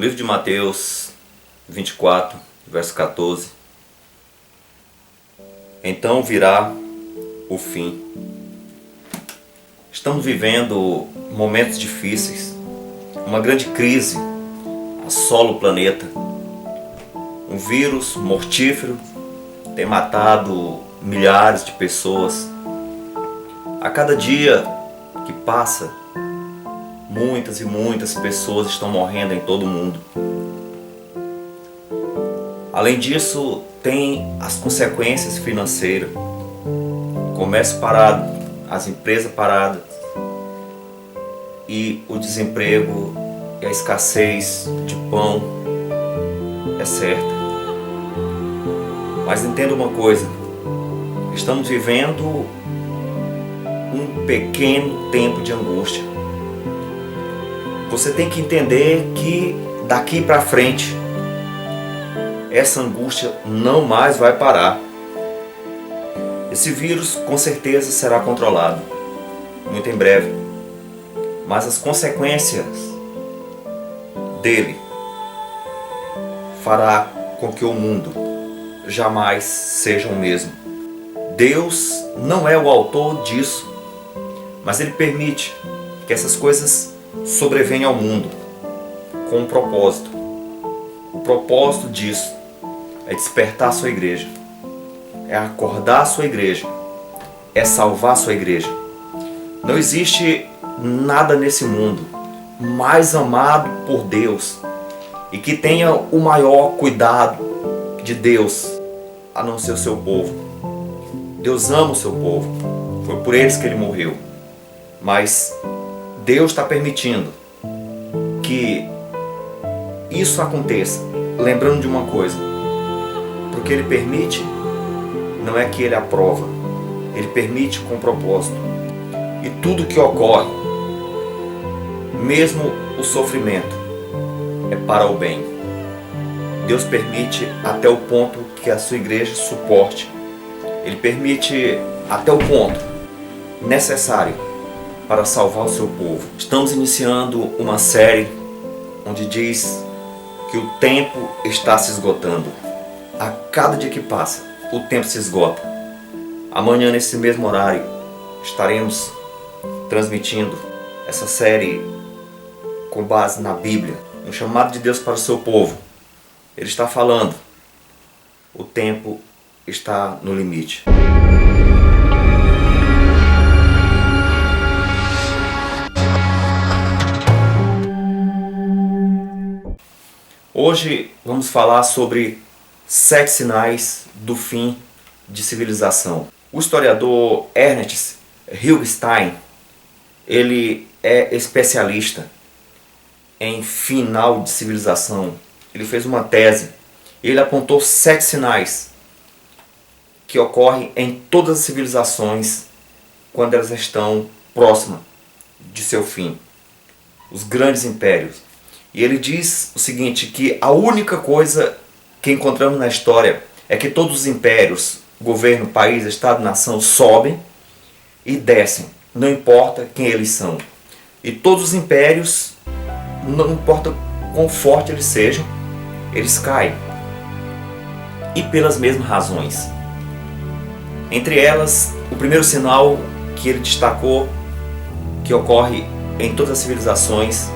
No livro de Mateus 24, verso 14. Então virá o fim. Estamos vivendo momentos difíceis. Uma grande crise assola o planeta. Um vírus mortífero tem matado milhares de pessoas. A cada dia que passa, muitas e muitas pessoas estão morrendo em todo o mundo. Além disso, tem as consequências financeiras. O comércio parado, as empresas paradas e o desemprego e a escassez de pão é certa. Mas entenda uma coisa, estamos vivendo um pequeno tempo de angústia. Você tem que entender que daqui para frente essa angústia não mais vai parar. Esse vírus com certeza será controlado muito em breve, mas as consequências dele fará com que o mundo jamais seja o mesmo. Deus não é o autor disso, mas Ele permite que essas coisas sobrevenham ao mundo com um propósito. O propósito disso é despertar a sua igreja, é acordar a sua igreja, é salvar a sua igreja. Não existe nada nesse mundo mais amado por Deus e que tenha o maior cuidado de Deus a não ser o seu povo. Deus ama o seu povo, foi por eles que Ele morreu. Mas Deus está permitindo que isso aconteça, lembrando de uma coisa: porque Ele permite, não é que Ele aprova, Ele permite com propósito. E tudo que ocorre, mesmo o sofrimento, é para o bem. Deus permite até o ponto que a sua igreja suporte. Ele permite até o ponto necessário para salvar o seu povo. Estamos iniciando uma série onde diz que o tempo está se esgotando. A cada dia que passa, o tempo se esgota. Amanhã, nesse mesmo horário, estaremos transmitindo essa série com base na Bíblia, no chamado de Deus para o seu povo. Ele está falando: o tempo está no limite. Hoje vamos falar sobre 7 sinais do fim de civilização. O historiador Ernest Rubinstein, ele é especialista em final de civilização. Ele fez uma tese e ele apontou 7 sinais que ocorrem em todas as civilizações quando elas estão próximas de seu fim. Os grandes impérios. E ele diz o seguinte, que a única coisa que encontramos na história é que todos os impérios, governo, país, estado, nação, sobem e descem. Não importa quem eles são. E todos os impérios, não importa quão forte eles sejam, eles caem. E pelas mesmas razões. Entre elas, o primeiro sinal que ele destacou, que ocorre em todas as civilizações,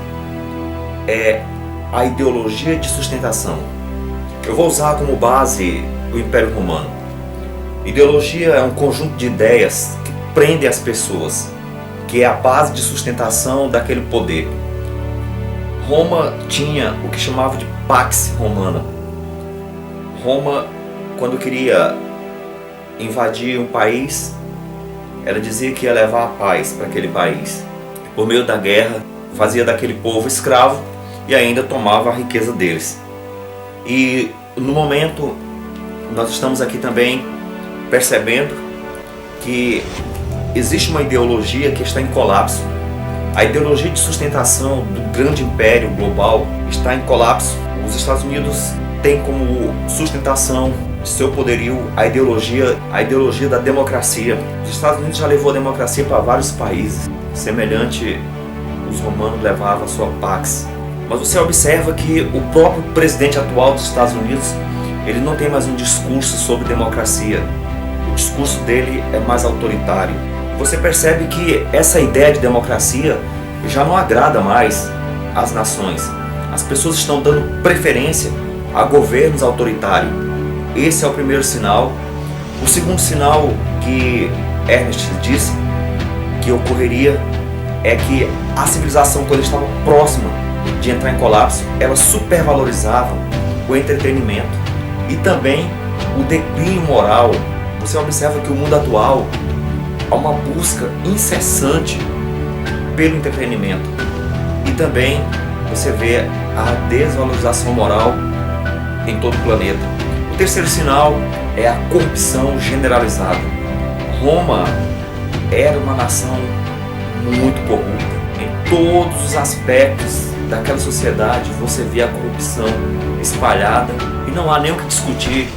é a ideologia de sustentação. Eu vou usar como base o Império Romano. Ideologia é um conjunto de ideias que prende as pessoas, que é a base de sustentação daquele poder. Roma tinha o que chamava de Pax Romana. Roma, quando queria invadir um país, ela dizia que ia levar a paz para aquele país. Por meio da guerra, fazia daquele povo escravo e ainda tomava a riqueza deles. E no momento, nós estamos aqui também percebendo que existe uma ideologia que está em colapso. A ideologia de sustentação do grande império global está em colapso. Os Estados Unidos têm como sustentação de seu poderio a ideologia da democracia. Os Estados Unidos já levou a democracia para vários países, semelhante os romanos levavam a sua Pax. Mas você observa que o próprio presidente atual dos Estados Unidos, ele não tem mais um discurso sobre democracia. O discurso dele é mais autoritário. Você percebe que essa ideia de democracia já não agrada mais às nações. As pessoas estão dando preferência a governos autoritários. Esse é o primeiro sinal. O segundo sinal que Ernest disse que ocorreria é que a civilização, quando estava próxima de entrar em colapso, ela supervalorizava o entretenimento e também o declínio moral. Você observa que o mundo atual há uma busca incessante pelo entretenimento e também você vê a desvalorização moral em todo o planeta. O terceiro sinal é a corrupção generalizada. Roma era uma nação muito corrupta. Em todos os aspectos daquela sociedade você vê a corrupção espalhada e não há nem o que discutir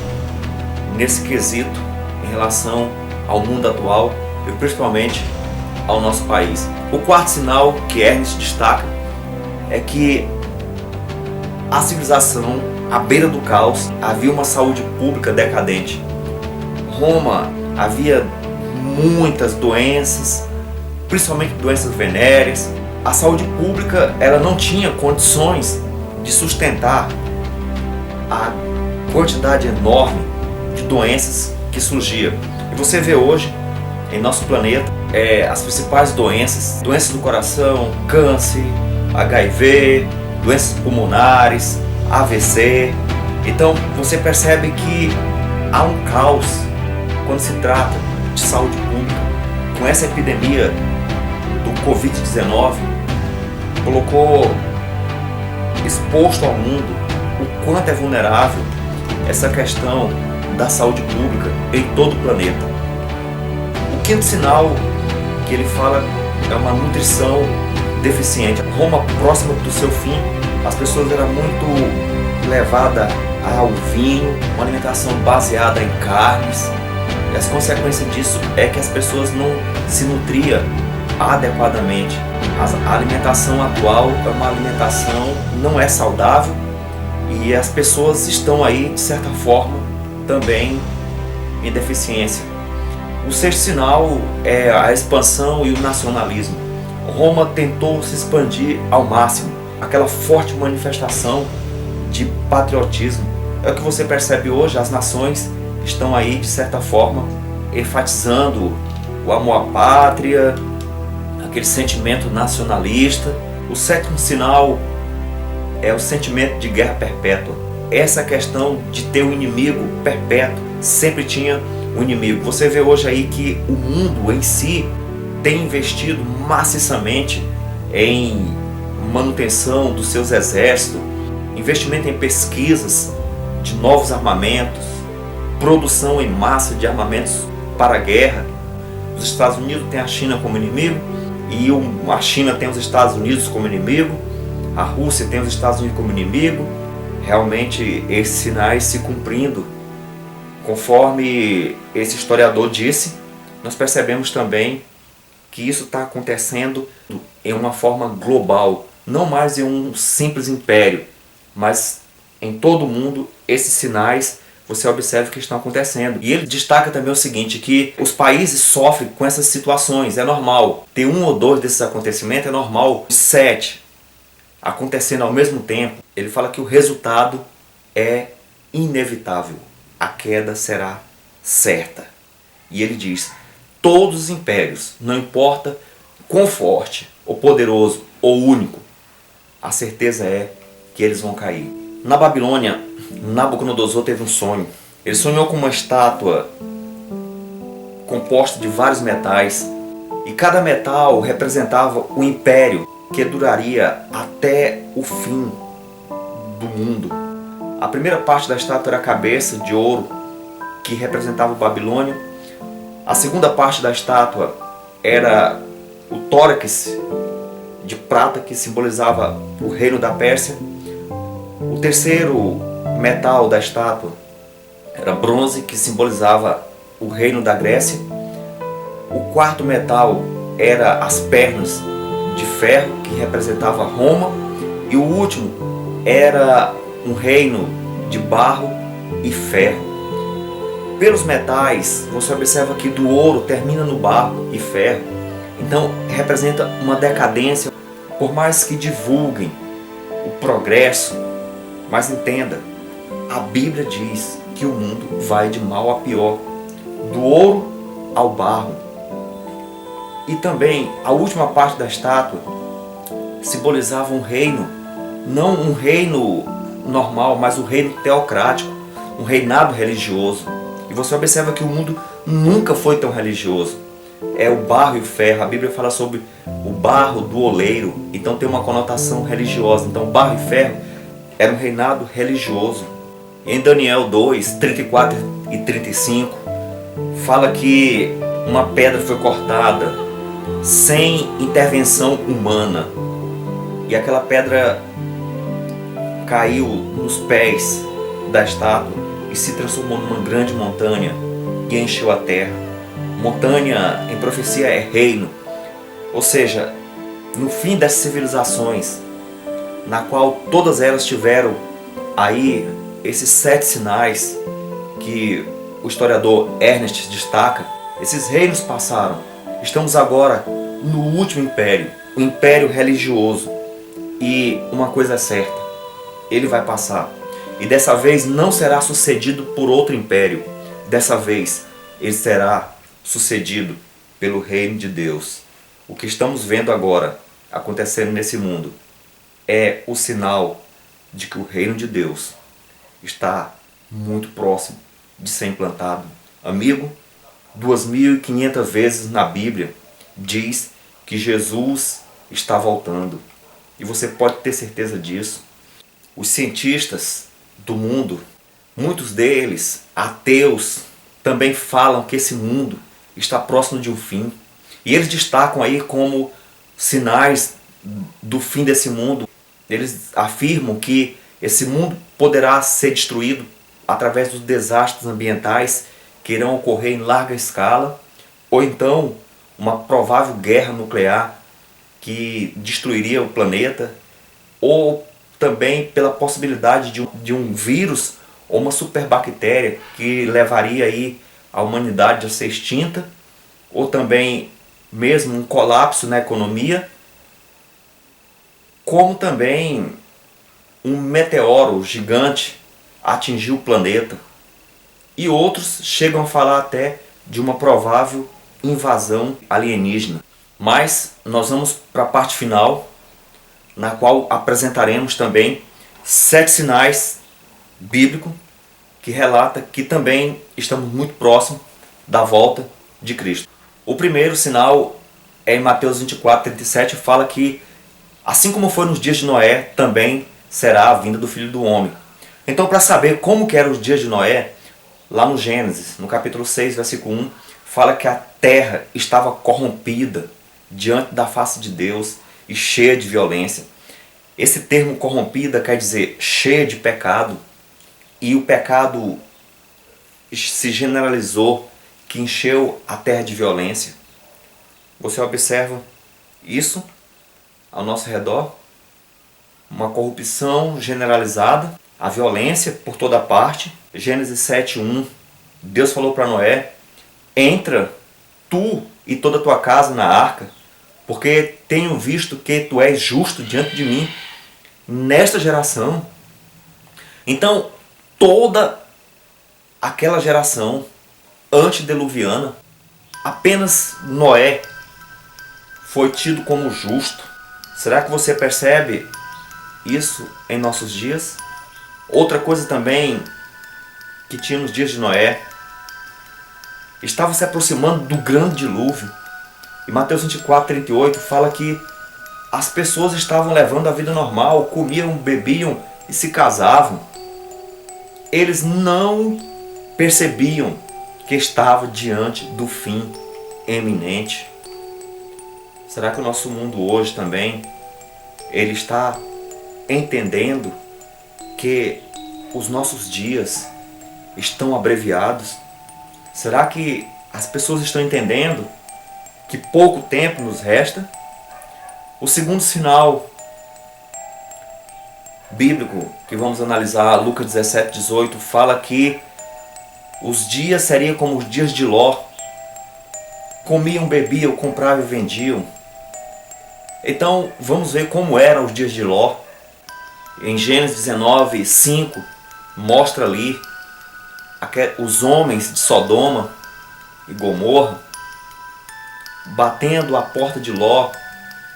nesse quesito em relação ao mundo atual e principalmente ao nosso país. O quarto sinal que Ernest destaca é que a civilização, à beira do caos, havia uma saúde pública decadente. Roma havia muitas doenças, principalmente doenças venéreas. A saúde pública ela não tinha condições de sustentar a quantidade enorme de doenças que surgia. E você vê hoje em nosso planeta as principais doenças do coração, câncer, HIV, doenças pulmonares, AVC. Então você percebe que há um caos quando se trata de saúde pública. Com essa epidemia do Covid-19, colocou exposto ao mundo o quanto é vulnerável essa questão da saúde pública em todo o planeta. O quinto sinal que ele fala é uma nutrição deficiente. Roma, próxima do seu fim, as pessoas eram muito levadas ao vinho, uma alimentação baseada em carnes, e as consequências disso é que as pessoas não se nutriam adequadamente. A alimentação atual é uma alimentação não é saudável e as pessoas estão aí, de certa forma, também em deficiência. O sexto sinal é a expansão e o nacionalismo. Roma tentou se expandir ao máximo, aquela forte manifestação de patriotismo. É o que você percebe hoje, as nações estão aí, de certa forma, enfatizando o amor à pátria, aquele sentimento nacionalista. O sétimo sinal é o sentimento de guerra perpétua. Essa questão de ter um inimigo perpétuo, sempre tinha um inimigo. Você vê hoje aí que o mundo em si tem investido maciçamente em manutenção dos seus exércitos, investimento em pesquisas de novos armamentos, produção em massa de armamentos para a guerra. Os Estados Unidos têm a China como inimigo e a China tem os Estados Unidos como inimigo, a Rússia tem os Estados Unidos como inimigo. Realmente esses sinais se cumprindo, conforme esse historiador disse, nós percebemos também que isso está acontecendo em uma forma global, não mais em um simples império, mas em todo o mundo esses sinais você observa que estão acontecendo. E ele destaca também o seguinte, que os países sofrem com essas situações, é normal. Ter um ou dois desses acontecimentos é normal. 7 acontecendo ao mesmo tempo, ele fala que o resultado é inevitável. A queda será certa. E ele diz, todos os impérios, não importa quão forte, ou poderoso, ou único, a certeza é que eles vão cair. Na Babilônia, Nabucodonosor teve um sonho. Ele sonhou com uma estátua composta de vários metais e cada metal representava o império que duraria até o fim do mundo. A primeira parte da estátua era a cabeça de ouro que representava a Babilônia. A segunda parte da estátua era o tórax de prata que simbolizava o reino da Pérsia. O terceiro metal da estátua era bronze, que simbolizava o reino da Grécia. O quarto metal era as pernas de ferro, que representava Roma. E o último era um reino de barro e ferro. Pelos metais, você observa que do ouro termina no barro e ferro. Então representa uma decadência. Por mais que divulguem o progresso, mas entenda, a Bíblia diz que o mundo vai de mal a pior, do ouro ao barro. E também a última parte da estátua simbolizava um reino, não um reino normal, mas um reino teocrático, um reinado religioso. E você observa que o mundo nunca foi tão religioso. É o barro e o ferro. A Bíblia fala sobre o barro do oleiro, então tem uma conotação religiosa. Então barro e ferro era um reinado religioso. Em Daniel 2, 34 e 35, fala que uma pedra foi cortada sem intervenção humana. E aquela pedra caiu nos pés da estátua e se transformou numa grande montanha e encheu a terra. Montanha, em profecia, é reino. Ou seja, no fim dessas civilizações, na qual todas elas tiveram aí esses 7 sinais que o historiador Ernest destaca, esses reinos passaram. Estamos agora no último império, o império religioso. E uma coisa é certa, ele vai passar. E dessa vez não será sucedido por outro império. Dessa vez ele será sucedido pelo reino de Deus. O que estamos vendo agora acontecendo nesse mundo é o sinal de que o reino de Deus está muito próximo de ser implantado. Amigo, 2.500 vezes na Bíblia diz que Jesus está voltando. E você pode ter certeza disso. Os cientistas do mundo, muitos deles ateus, também falam que esse mundo está próximo de um fim. E eles destacam aí como sinais do fim desse mundo. Eles afirmam que esse mundo poderá ser destruído através dos desastres ambientais que irão ocorrer em larga escala, ou então uma provável guerra nuclear que destruiria o planeta, ou também pela possibilidade de um vírus ou uma superbactéria que levaria aí a humanidade a ser extinta, ou também mesmo um colapso na economia, como também um meteoro gigante atingir o planeta. E outros chegam a falar até de uma provável invasão alienígena. Mas nós vamos para a parte final, na qual apresentaremos também 7 sinais bíblicos que relata que também estamos muito próximos da volta de Cristo. O primeiro sinal é em Mateus 24, 37, fala que assim como foi nos dias de Noé, também será a vinda do Filho do Homem. Então, para saber como que eram os dias de Noé, lá no Gênesis, no capítulo 6, versículo 1, fala que a terra estava corrompida diante da face de Deus e cheia de violência. Esse termo corrompida quer dizer cheia de pecado, e o pecado se generalizou, que encheu a terra de violência. Você observa isso ao nosso redor? Uma corrupção generalizada, a violência por toda parte. Gênesis 7:1, Deus falou para Noé: entra tu e toda a tua casa na arca, porque tenho visto que tu és justo diante de mim nesta geração. Então, toda aquela geração antediluviana, apenas Noé foi tido como justo. Será que você percebe isso em nossos dias? Outra coisa também que tinha nos dias de Noé, estava se aproximando do grande dilúvio. E Mateus 24, 38 fala que as pessoas estavam levando a vida normal, comiam, bebiam e se casavam. Eles não percebiam que estava diante do fim eminente. Será que o nosso mundo hoje também, ele está entendendo que os nossos dias estão abreviados? Será que as pessoas estão entendendo que pouco tempo nos resta? O segundo sinal bíblico que vamos analisar, Lucas 17, 18, fala que os dias seriam como os dias de Ló. Comiam, bebiam, compravam e vendiam. Então vamos ver como eram os dias de Ló. Em Gênesis 19, 5, mostra ali os homens de Sodoma e Gomorra batendo a porta de Ló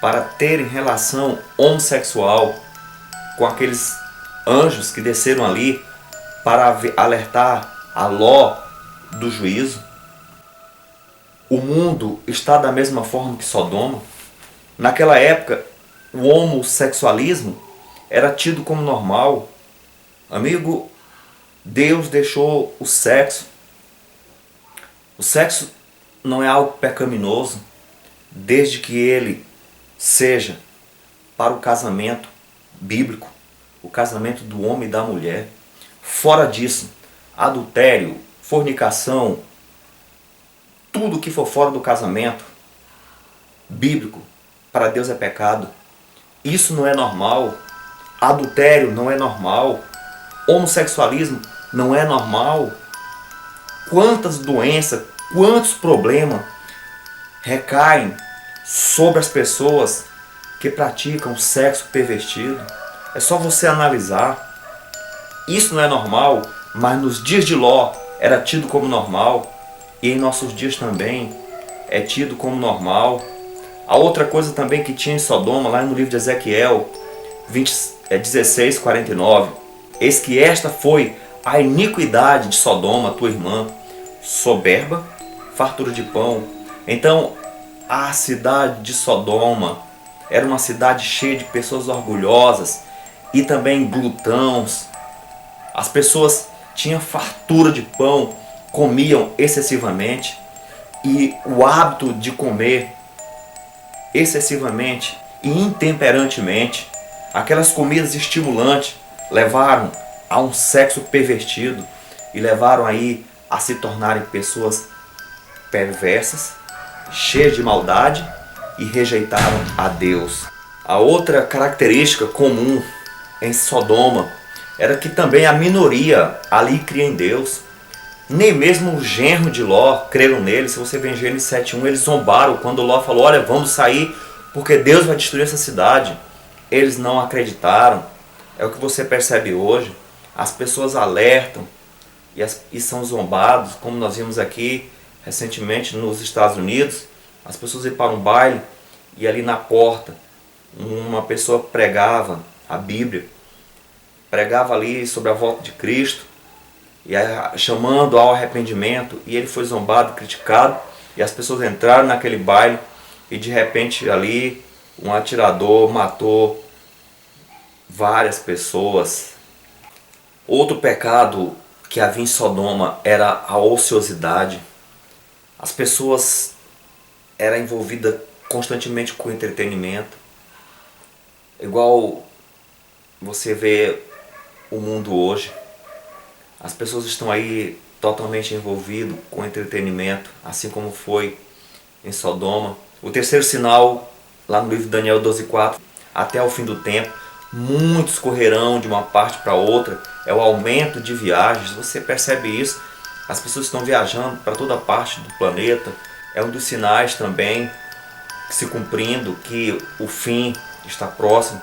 para terem relação homossexual com aqueles anjos que desceram ali para alertar a Ló do juízo. O mundo está da mesma forma que Sodoma. Naquela época, o homossexualismo era tido como normal. Amigo, Deus deixou o sexo. O sexo não é algo pecaminoso, desde que ele seja para o casamento bíblico, o casamento do homem e da mulher. Fora disso, adultério, fornicação, tudo que for fora do casamento bíblico, para Deus é pecado. Isso não é normal. Adultério não é normal. Homossexualismo não é normal. Quantas doenças, quantos problemas recaem sobre as pessoas que praticam sexo pervertido. É só você analisar. Isso não é normal, mas nos dias de Ló era tido como normal. E em nossos dias também é tido como normal. A outra coisa também que tinha em Sodoma, lá no livro de Ezequiel 16, 49. Eis que esta foi a iniquidade de Sodoma, tua irmã, soberba, fartura de pão. Então, a cidade de Sodoma era uma cidade cheia de pessoas orgulhosas e também glutãos. As pessoas tinham fartura de pão, comiam excessivamente, e o hábito de comer excessivamente e intemperantemente, aquelas comidas estimulantes, levaram a um sexo pervertido e levaram aí a se tornarem pessoas perversas, cheias de maldade, e rejeitaram a Deus. A outra característica comum em Sodoma era que também a minoria ali cria em Deus. Nem mesmo o genro de Ló creram nele. Se você ver em Gênesis 7:1, eles zombaram quando Ló falou: olha, vamos sair porque Deus vai destruir essa cidade. Eles não acreditaram. É o que você percebe hoje. As pessoas alertam e são zombados, como nós vimos aqui recentemente nos Estados Unidos. As pessoas iam para um baile e ali na porta uma pessoa pregava a Bíblia, pregava ali sobre a volta de Cristo, e chamando ao arrependimento, e ele foi zombado, criticado, e as pessoas entraram naquele baile e de repente ali um atirador matou várias pessoas. Outro pecado que havia em Sodoma era a ociosidade. As pessoas eram envolvidas constantemente com entretenimento, igual você vê o mundo hoje. As pessoas estão aí totalmente envolvidas com entretenimento, assim como foi em Sodoma. O terceiro sinal, lá no livro de Daniel 12:4, até o fim do tempo, muitos correrão de uma parte para outra, é o aumento de viagens. Você percebe isso? As pessoas estão viajando para toda parte do planeta. É um dos sinais também se cumprindo que o fim está próximo.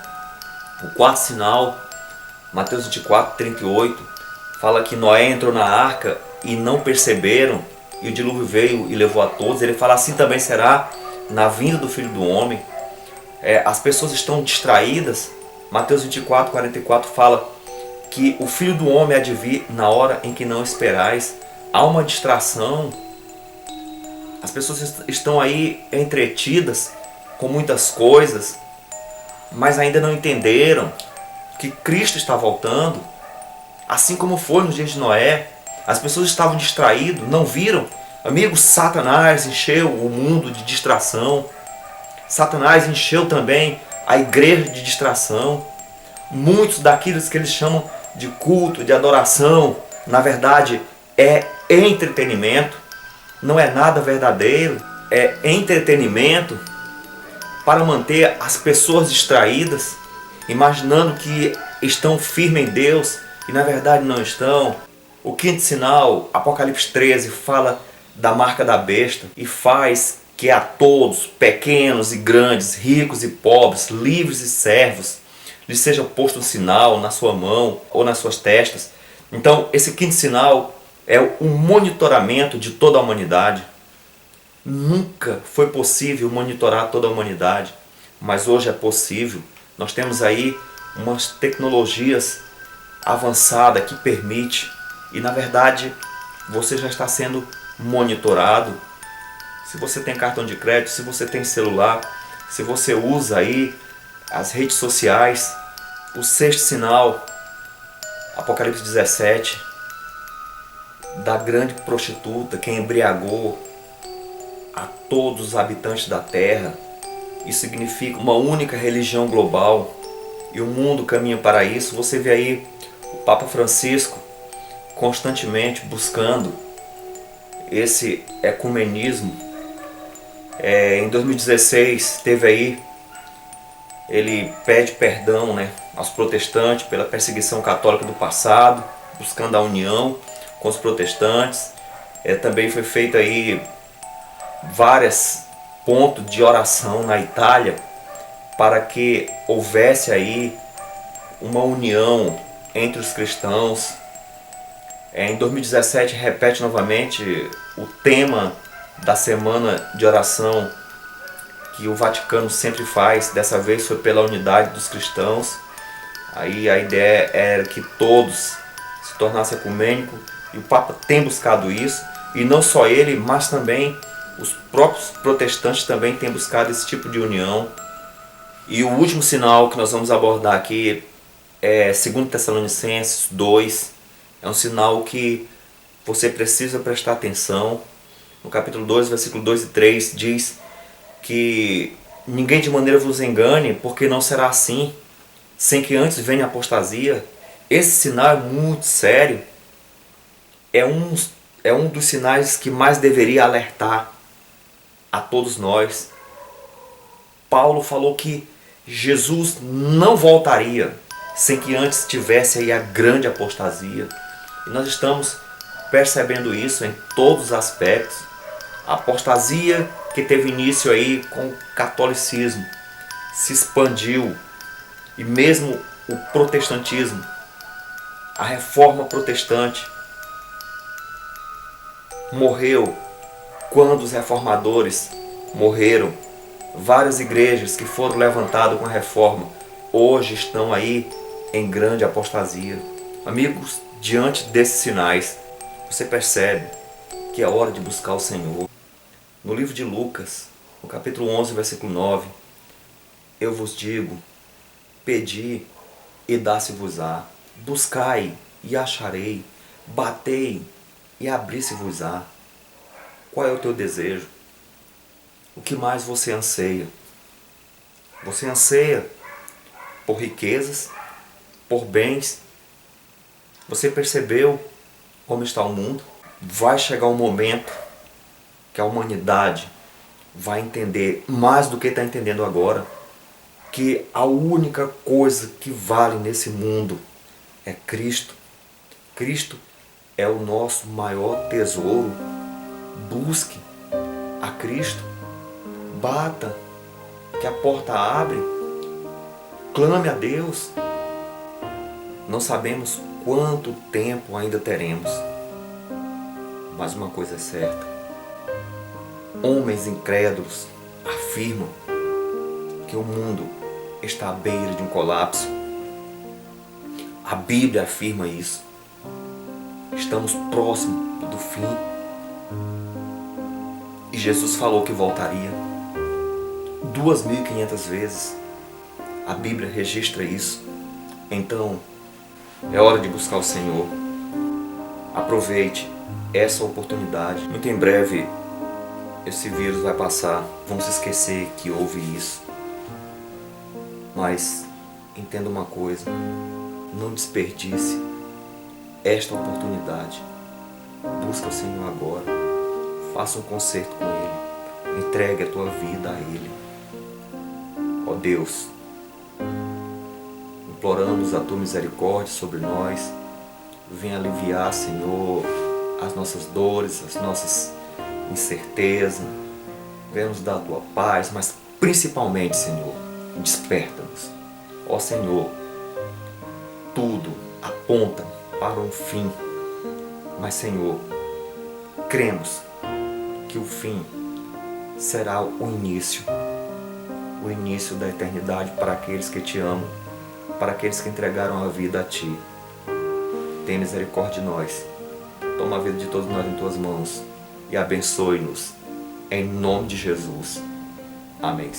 O quarto sinal, Mateus 24:38, fala que Noé entrou na arca e não perceberam, e o dilúvio veio e levou a todos. Ele fala: assim também será na vinda do Filho do Homem. As pessoas estão distraídas. Mateus 24:44 fala que o Filho do Homem há de vir na hora em que não esperais. Há uma distração. As pessoas estão aí entretidas com muitas coisas, mas ainda não entenderam que Cristo está voltando. Assim como foi nos dias de Noé, as pessoas estavam distraídas, não viram. Amigos, Satanás encheu o mundo de distração. Satanás encheu também a igreja de distração. Muitos daqueles que eles chamam de culto, de adoração, na verdade é entretenimento, não é nada verdadeiro, é entretenimento para manter as pessoas distraídas, imaginando que estão firmes em Deus e na verdade não estão. O quinto sinal, Apocalipse 13, fala da marca da besta e faz que a todos, pequenos e grandes, ricos e pobres, livres e servos, lhes seja posto um sinal na sua mão ou nas suas testas. Então, esse quinto sinal é o monitoramento de toda a humanidade. Nunca foi possível monitorar toda a humanidade, mas hoje é possível. Nós temos aí umas tecnologias avançadas que permite, e na verdade você já está sendo monitorado. Se você tem cartão de crédito, se você tem celular, se você usa aí as redes sociais. O sexto sinal, Apocalipse 17, da grande prostituta que embriagou a todos os habitantes da terra. Isso significa uma única religião global e o mundo caminha para isso. Você vê aí o Papa Francisco constantemente buscando esse ecumenismo. Em 2016 teve aí, ele pede perdão, aos protestantes pela perseguição católica do passado, buscando a união com os protestantes. Também foi feito aí vários pontos de oração na Itália para que houvesse aí uma união entre os cristãos. Em 2017 repete novamente o tema da semana de oração que o Vaticano sempre faz. Dessa vez foi pela unidade dos cristãos. Aí a ideia era que todos se tornassem ecumênicos, e o Papa tem buscado isso, e não só ele, mas também os próprios protestantes também têm buscado esse tipo de união. E o último sinal que nós vamos abordar aqui é 2 Tessalonicenses 2. É um sinal que você precisa prestar atenção. No capítulo 2, versículo 2 e 3 diz que ninguém de maneira vos engane, porque não será assim, sem que antes venha a apostasia. Esse sinal é muito sério. É um dos sinais que mais deveria alertar a todos nós. Paulo falou que Jesus não voltaria sem que antes tivesse aí a grande apostasia. E nós estamos percebendo isso em todos os aspectos. A apostasia que teve início aí com o catolicismo se expandiu, e mesmo o protestantismo, a reforma protestante, morreu quando os reformadores morreram. Várias igrejas que foram levantadas com a reforma hoje estão aí em grande apostasia. Amigos, diante desses sinais, você percebe que é hora de buscar o Senhor. No livro de Lucas, no capítulo 11, versículo 9, eu vos digo, pedi e dá-se-vos-á, buscai e acharei, batei e abri-se-vos-á. Qual é o teu desejo? O que mais você anseia? Você anseia por riquezas, por bens? Você percebeu como está o mundo? Vai chegar um momento que a humanidade vai entender, mais do que está entendendo agora, que a única coisa que vale nesse mundo é Cristo. Cristo é o nosso maior tesouro. Busque a Cristo, bata, que a porta abre, clame a Deus. Não sabemos quanto tempo ainda teremos, mas uma coisa é certa: homens incrédulos afirmam que o mundo está à beira de um colapso. A Bíblia afirma isso. Estamos próximos do fim. E Jesus falou que voltaria 2.500 vezes. A Bíblia registra isso. Então, é hora de buscar o Senhor. Aproveite essa oportunidade. Muito em breve, esse vírus vai passar. Vamos esquecer que houve isso. Mas, entenda uma coisa. Não desperdice esta oportunidade. Busca o Senhor agora. Faça um concerto com Ele. Entregue a tua vida a Ele. Ó Deus, imploramos a Tua misericórdia sobre nós. Venha aliviar, Senhor, as nossas dores, as nossas incertezas. Venha nos dar a Tua paz, mas principalmente, Senhor, desperta-nos. Ó Senhor, tudo aponta para um fim, mas Senhor, cremos que o fim será o início da eternidade para aqueles que Te amam, para aqueles que entregaram a vida a Ti. Tenha misericórdia de nós. Toma a vida de todos nós em Tuas mãos e abençoe-nos. Em nome de Jesus. Amém.